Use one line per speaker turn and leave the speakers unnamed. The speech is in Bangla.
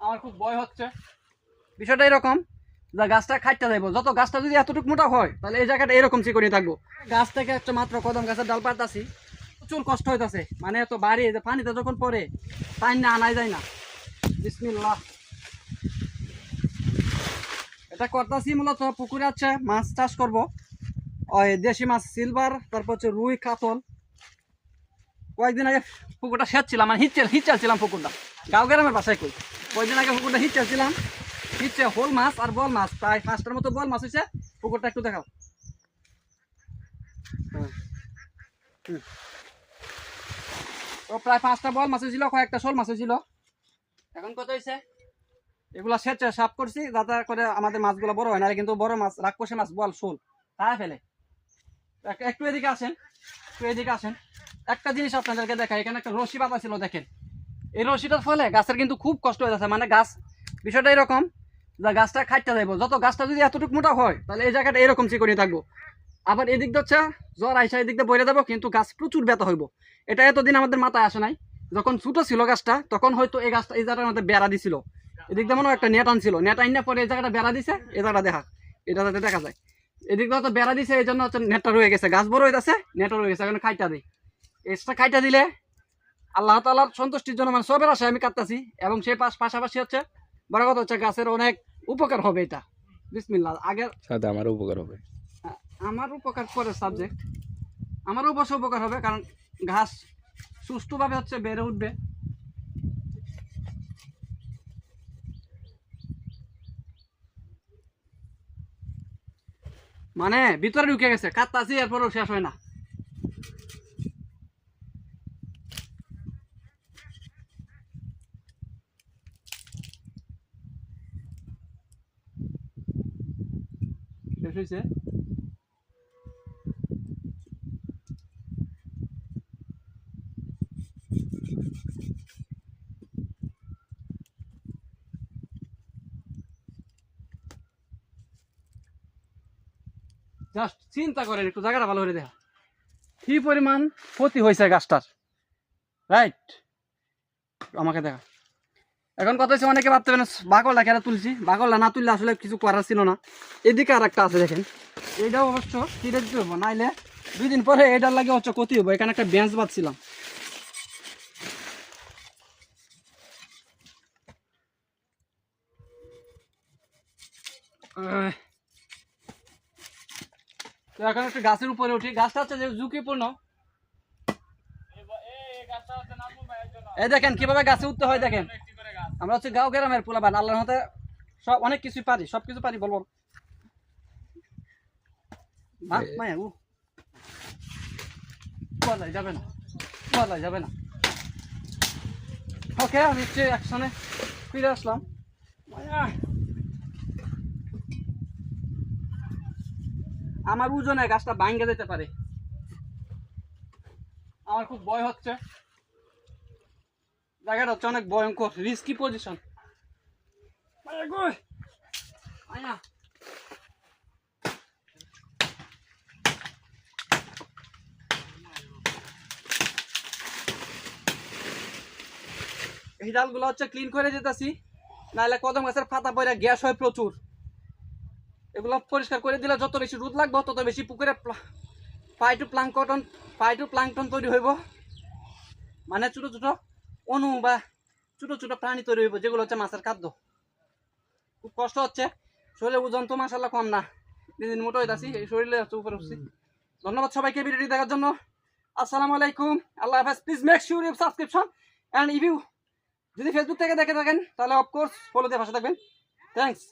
আমার খুব ভয় হচ্ছে। বিষয়টা এরকম যে গাছটা খাইতে যাইব, যত গাছটা যদি এতটুকু মোটা হয় তাহলে এই জায়গাটা এরকম চিকনি থাকবো। গাছ থেকে একটা মাত্র কদম গাছের ডাল পাতাছি, প্রচুর কষ্ট হইতাছে। মানে এত বাড়ি যে পানিতে যখন পড়ে টাইম না আনাই যায় না। বিসমিল্লাহ। এটা করতেছি মূলত পুকুরে আছে মাছ চাষ করব, ওই দেশি মাছ সিলভার, তারপর হচ্ছে রুই কাতল। কয়েকদিন আগে পুকুরটা সেচছিলাম, মানে হিচ্ছালছিলাম পুকুরটা, গাঁও গ্রামের বাসায় কই। কয়েকদিন আগে পুকুরটা হিচ্ছালছিলাম, হিচ্ছে হোল মাছ আর বল মাছ, প্রায় 5টার মতো বল মাছ হয়েছে। পুকুরটা একটু দেখাও। তো প্রায় 5টা বল মাছ হয়েছিল, কয়েকটা শোল মাছ হয়েছিল। এখন কত হয়েছে এগুলা সেচে সাফ করছি যাতে করে আমাদের মাছগুলো বড় হয় না, কিন্তু বড় মাছ রাক্ষসে মাছ বল শোল তারা ফেলে। একটু এদিকে আসেন, একটু এদিকে আসেন। একটা জিনিস আপনাদেরকে দেখাই, এখানে একটা রশি বাঁধা ছিল দেখেন। এই রশিটার ফলে গাছের কিন্তু খুব কষ্ট হয়ে যাচ্ছে। মানে গাছ বিষয়টা এরকম যে গাছটা খাইতে যাইব, যত গাছটা যদি এতটুকু মোটা হয় তাহলে এই জায়গাটা এরকম চিকনি থাকবো। আবার এদিক হচ্ছে জ্বর আইসা এদিক দিয়ে বইরে যাবো, কিন্তু গাছ প্রচুর ব্যথা হইব। এটা এতদিন আমাদের মাথায় আসে নাই। যখন ছোট ছিল গাছটা তখন হয়তো এই গাছটা এই জায়গাটার মধ্যে বেড়া দিছিল, এদিক দিয়ে মনে হয় একটা নেট আনছিল, নেট আইনা পরে এই জায়গাটা বেড়া দিছে। এই জায়গাটা দেখা, এটা যাতে দেখা যায়। এদিক দিয়ে হয়তো বেড়া দিছে, এই জন্য হচ্ছে নেটটা রয়ে গেছে, গাছ বড় হইতেছে, নেটটা রয়ে গেছে। এখন খাইটা দিই, এক্সট্রা খাইটা দিলে আল্লাহ তাআলার সন্তুষ্টির জন্য মানে সবের আশায় আমি কাটতেছি। এবং সেই পাশাপাশি হচ্ছে বড় কথা হচ্ছে গাছের অনেক উপকার হবে এটা। বিসমিল্লাহ। আগে
আমার উপকার হবে,
আমার উপকার পরে সাবজেক্ট, আমার অবশ্য উপকার হবে, কারণ ঘাস সুষ্ঠুভাবে হচ্ছে বেড়ে উঠবে। মানে ভিতরে ঢুকে গেছে, কাটতাছি এরপরও শেষ হয় না। শেষ হয়েছে। জাস্ট চিন্তা করেন, একটু জায়গাটা ভালো করে দেখা কি পরিমাণ ক্ষতি হয়েছে গাছটার। রাইট, আমাকে দেখা। এখন কথা হচ্ছে অনেকে ভাবতে পারেন বাগলটা কেন তুলছি, বাগলটা না তুললে আসলে কিছু করার ছিল না। এদিকে আর একটা আছে দেখেন, এইটাও অবশ্য ছিঁড়ে দিতে হবো, নাইলে 2 দিন পরে এটার লাগে হচ্ছে ক্ষতি হবো। এখানে একটা বেঞ্চ বাঁধছিলাম। তো এখন একটু গাছের উপরে উঠি। গাছটা হচ্ছে যে ঝুঁকিপূর্ণ, এই দেখেন কিভাবে গাছে উঠতে হয়। দেখেন আমরা হচ্ছে গাঁও গ্রামের পোলাপান, আল্লাহর মতে সব অনেক কিছুই পারি, সব কিছু পারি বলবো। বলাই যাবে না, বলাই যাবে না। ওকে, আমি হচ্ছে একসাথে ফিরে আসলাম। আমার ওজনে গাছটা ভাঙ্গে যেতে পারে, আমার খুব ভয় হচ্ছে। জায়গাটা হচ্ছে অনেক ভয়ঙ্কর, রিস্কি পজিশন। এই ডালগুলো হচ্ছে ক্লিন করে যেতেছি, নাহলে কদম গাছের পাতা পড়ে গ্যাস হয় প্রচুর। এগুলো পরিষ্কার করে দিলে যত বেশি রোদ লাগবে তত বেশি পুকুরে ফাইটোপ্লাঙ্কটন তৈরি হইব। মানে ছোট ছোট অণু বা ছোট ছোট প্রাণী তৈরি হইব, যেগুলো হচ্ছে মাছের খাদ্য। খুব কষ্ট হচ্ছে, শরীরের ওজন তো মাশাআল্লাহ কম না, দিন মোটো হইতাছি, এই শরীরে হচ্ছে উপরে উঠছি। ধন্যবাদ সবাইকে ভিডিওটি দেখার জন্য। আসসালামু আলাইকুম, আল্লাহ হাফেজ। Please make sure you subscription and if you যদি ফেসবুক থেকে দেখে থাকেন তাহলে অফকোর্স ফলো দিয়ে পাশে থাকবেন। থ্যাংকস।